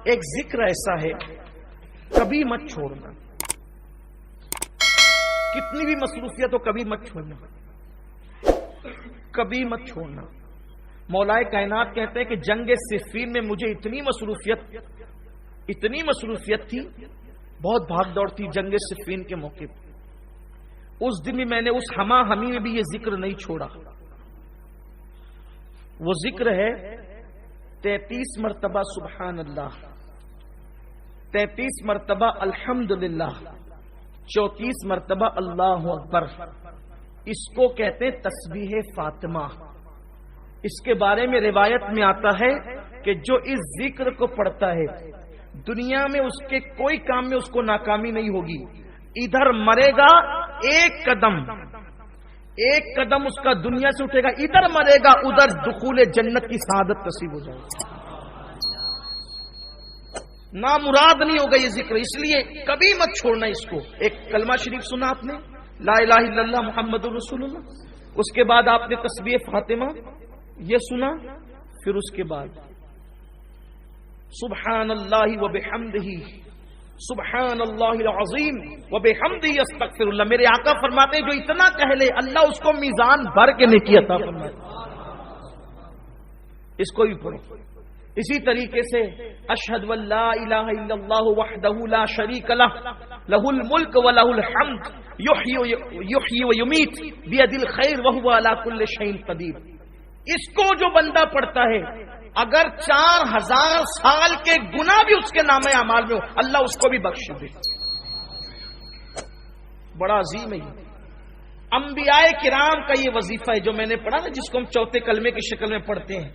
ایک ذکر ایسا ہے کبھی مت چھوڑنا، کتنی بھی مصروفیت ہو کبھی مت چھوڑنا، کبھی مت چھوڑنا۔ مولائے کائنات کہتے ہیں کہ جنگ صفین میں مجھے اتنی مصروفیت تھی، بہت بھاگ دوڑ تھی جنگ صفین کے موقع پر، اس دن بھی میں نے اس ہما ہمی میں بھی یہ ذکر نہیں چھوڑا۔ وہ ذکر ہے 33 مرتبہ سبحان اللہ، 33 مرتبہ الحمدللہ، 34 مرتبہ اللہ اکبر۔ اس کو کہتے ہیں تسبیح فاطمہ۔ اس کے بارے میں روایت میں آتا ہے کہ جو اس ذکر کو پڑھتا ہے دنیا میں اس کے کوئی کام میں اس کو ناکامی نہیں ہوگی، ادھر مرے گا ایک قدم اس کا دنیا سے اٹھے گا، ادھر مرے گا ادھر دخول جنت کی سعادت نصیب ہو جائے گی، نامراد نہیں ہوگا یہ ذکر۔ اس لیے کبھی مت چھوڑنا اس کو۔ ایک کلمہ شریف سنا آپ نے، لا الہ الا اللہ محمد رسول اللہ، اس کے بعد آپ نے تسبیح فاطمہ یہ سنا، پھر اس کے بعد سبحان اللہ و بحمدہ، سبحان اللہ العظیم و بحمدہ استغفر اللہ۔ میرے آقا فرماتے ہیں جو اتنا کہہ لے اللہ اس کو میزان بھر کے نیکی عطا فرمائے۔ اس کو بھی پڑھو۔ اسی طریقے سے اشہد ان لا الہ الا اللہ وحدہ لا شریک لہ لہ الملک و لہ الحمد یحیی و یمیت بیدہ الخیر وہو علی کل شیء قدیر۔ اس کو جو بندہ پڑھتا ہے اگر 4000 سال کے گناہ بھی اس کے نامہ اعمال میں ہو اللہ اس کو بھی بخش دے۔ بڑا عظیم ہے یہ۔ انبیاء کرام کا یہ وظیفہ ہے جو میں نے پڑھا نا، جس کو ہم چوتھے کلمے کی شکل میں پڑھتے ہیں،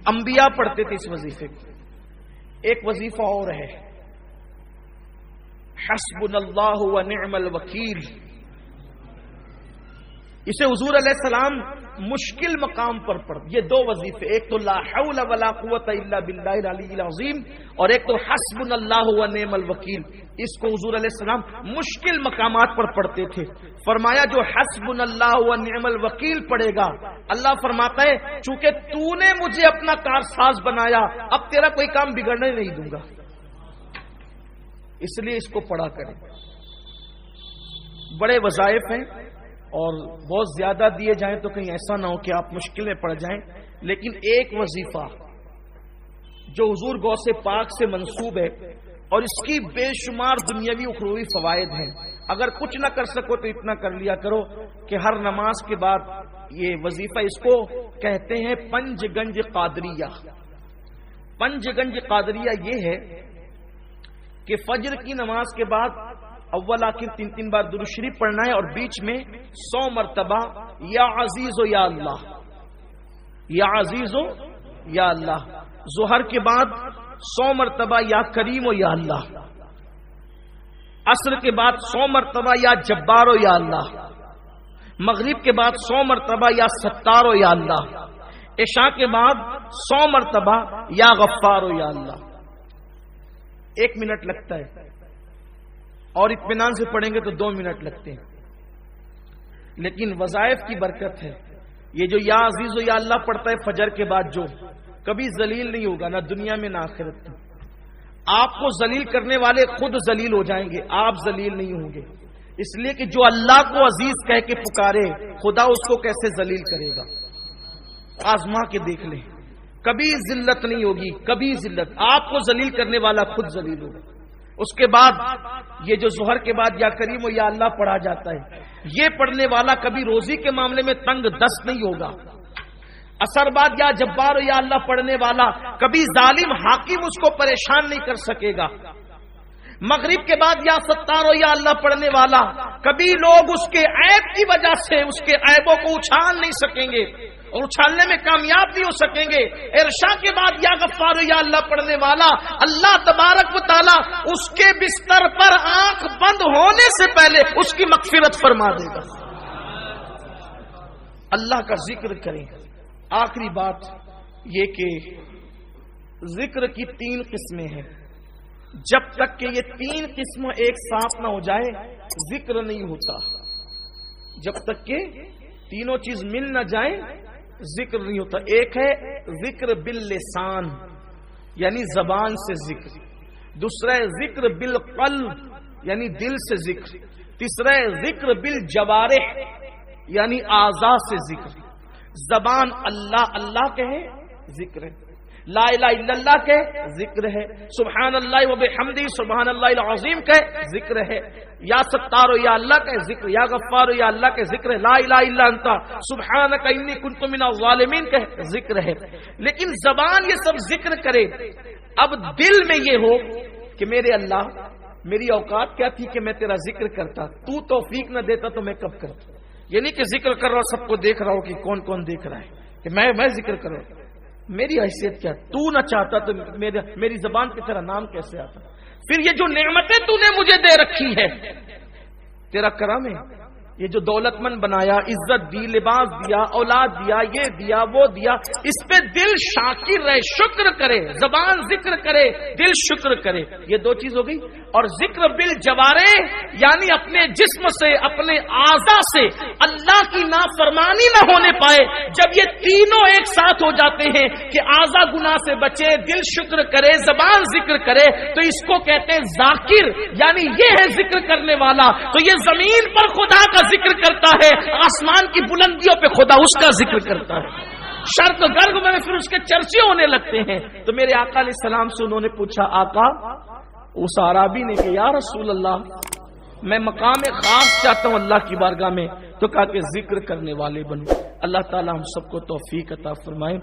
انبیاء پڑھتے تھے اس وظیفے کو۔ ایک وظیفہ اور ہے حسبنا اللہ و نعم الوکیل۔ اسے حضور علیہ السلام مشکل مقام پر پڑھ، یہ دو وظیفے، ایک تو لا حول ولا قوت الا باللہ العلی العظیم، اور ایک تو حسبنا اللہ و نعم الوکیل۔ اس کو حضور علیہ السلام مشکل مقامات پر پڑھتے تھے۔ فرمایا جو حسبنا اللہ و نعم الوکیل پڑھے گا، اللہ فرماتا ہے چونکہ تو نے مجھے اپنا کارساز بنایا اب تیرا کوئی کام بگڑنے نہیں دوں گا، اس لیے اس کو پڑھا کریں۔ بڑے وظائف ہیں اور بہت زیادہ دیے جائیں تو کہیں ایسا نہ ہو کہ آپ مشکل میں پڑ جائیں، لیکن ایک وظیفہ جو حضور غوث پاک سے منسوب ہے اور اس کی بے شمار دنیاوی اخروی فوائد ہیں، اگر کچھ نہ کر سکو تو اتنا کر لیا کرو کہ ہر نماز کے بعد یہ وظیفہ، اس کو کہتے ہیں پنج گنج قادریہ۔ پنج گنج قادریہ یہ ہے کہ فجر کی نماز کے بعد اول آخر 3 بار درود شریف پڑھنا ہے اور بیچ میں 100 مرتبہ یا عزیز و یا اللہ، یا عزیز و یا اللہ۔ ظہر کے بعد 100 مرتبہ یا کریم و یا اللہ، عصر کے بعد 100 مرتبہ یا جبار و یا اللہ، مغرب کے بعد 100 مرتبہ یا ستار و یا اللہ، عشاء کے بعد 100 مرتبہ یا غفار و یا اللہ۔ 1 منٹ لگتا ہے اور اطمینان سے پڑھیں گے تو 2 منٹ لگتے ہیں، لیکن وظائف کی برکت ہے۔ یہ جو یا عزیز و یا اللہ پڑھتا ہے فجر کے بعد جو کبھی ذلیل نہیں ہوگا، نہ دنیا میں نہ آخرت میں۔ آپ کو ذلیل کرنے والے خود ذلیل ہو جائیں گے، آپ ذلیل نہیں ہوں گے، اس لیے کہ جو اللہ کو عزیز کہہ کے پکارے خدا اس کو کیسے ذلیل کرے گا۔ آزما کے دیکھ لیں، کبھی ذلت نہیں ہوگی، کبھی ذلت، آپ کو ذلیل کرنے والا خود ذلیل ہوگا۔ اس کے بعد یہ جو ظہر کے بعد یا کریم و یا اللہ پڑھا جاتا ہے، یہ پڑھنے والا کبھی روزی کے معاملے میں تنگ دست نہیں ہوگا۔ عصر بعد یا جبار و یا اللہ پڑھنے والا کبھی ظالم حاکم اس کو پریشان نہیں کر سکے گا۔ مغرب کے بعد یا ستار و یا اللہ پڑھنے والا کبھی لوگ اس کے عیب کی وجہ سے اس کے عیبوں کو اچھال نہیں سکیں گے اور اچھالنے میں کامیاب نہیں ہو سکیں گے۔ عشاء کے بعد یا غفار یا اللہ پڑھنے والا اللہ تبارک و تعالی اس کے بستر پر آنکھ بند ہونے سے پہلے اس کی مغفرت فرما دے گا۔ اللہ کا ذکر کریں۔ آخری بات یہ کہ ذکر کی 3 قسمیں ہیں، جب تک کہ یہ 3 قسمیں ایک ساتھ نہ ہو جائے ذکر نہیں ہوتا۔ جب تک کہ تینوں چیز مل نہ جائیں ذکر نہیں ہوتا۔ ایک ہے ذکر باللسان، یعنی زبان سے ذکر، دوسرا ہے ذکر بالقلب یعنی دل سے ذکر، تیسرا ہے ذکر بالجوارح یعنی اعضاء سے ذکر۔ زبان اللہ اللہ کہے ذکر ہے، لا الہ الا اللہ کہے ذکر ہے، سبحان اللہ و بحمدہ سبحان اللہ العظیم کہے ذکر ہے، یا ستار یا اللہ کہے ذکر، یا غفار یا اللہ کہے ذکر ہے، لا الہ الا انت سبحانک انی کنت من الظالمین کہے ذکر ہے۔ لیکن زبان یہ سب ذکر کرے، اب دل میں یہ ہو کہ میرے اللہ میری اوقات کیا تھی کہ میں تیرا ذکر کرتا، تو توفیق نہ دیتا تو میں کب کرتا۔ یہ نہیں کہ ذکر کر رہا ہوں سب کو دیکھ رہا ہوں کہ کون کون دیکھ رہا ہے کہ میں ذکر کر رہا ہوں، میری حیثیت کیا، تو نہ چاہتا تو میری زبان پہ تیرا نام کیسے آتا۔ پھر یہ جو نعمتیں تو نے مجھے دے رکھی ہے تیرا کرم ہے، یہ جو دولت مند بنایا، عزت دی، لباس دیا، اولاد دیا، یہ دیا وہ دیا، اس پہ دل شاکر رہے، شکر کرے، زبان ذکر کرے، دل شکر کرے، یہ دو چیز ہو گئی۔ اور ذکر بالجوارح یعنی اپنے جسم سے اپنے اعضاء سے اللہ کی نافرمانی نہ ہونے پائے۔ جب یہ تینوں ایک ساتھ ہو جاتے ہیں کہ اعضاء گناہ سے بچے، دل شکر کرے، زبان ذکر کرے، تو اس کو کہتے ہیں ذاکر، یعنی یہ ہے ذکر کرنے والا۔ تو یہ زمین پر خدا کا ذکر کرتا ہے، آسمان کی بلندیوں پہ خدا اس کا ذکر کرتا ہے، شرق گرگ میں پھر اس کے چرچے ہونے لگتے ہیں۔ تو میرے آقا علیہ السلام سے انہوں نے پوچھا، آقا اس عرابی نے کہ یا رسول اللہ میں مقام خاص چاہتا ہوں اللہ کی بارگاہ میں، تو کہا کہ ذکر کرنے والے بنو۔ اللہ تعالی ہم سب کو توفیق عطا فرمائے۔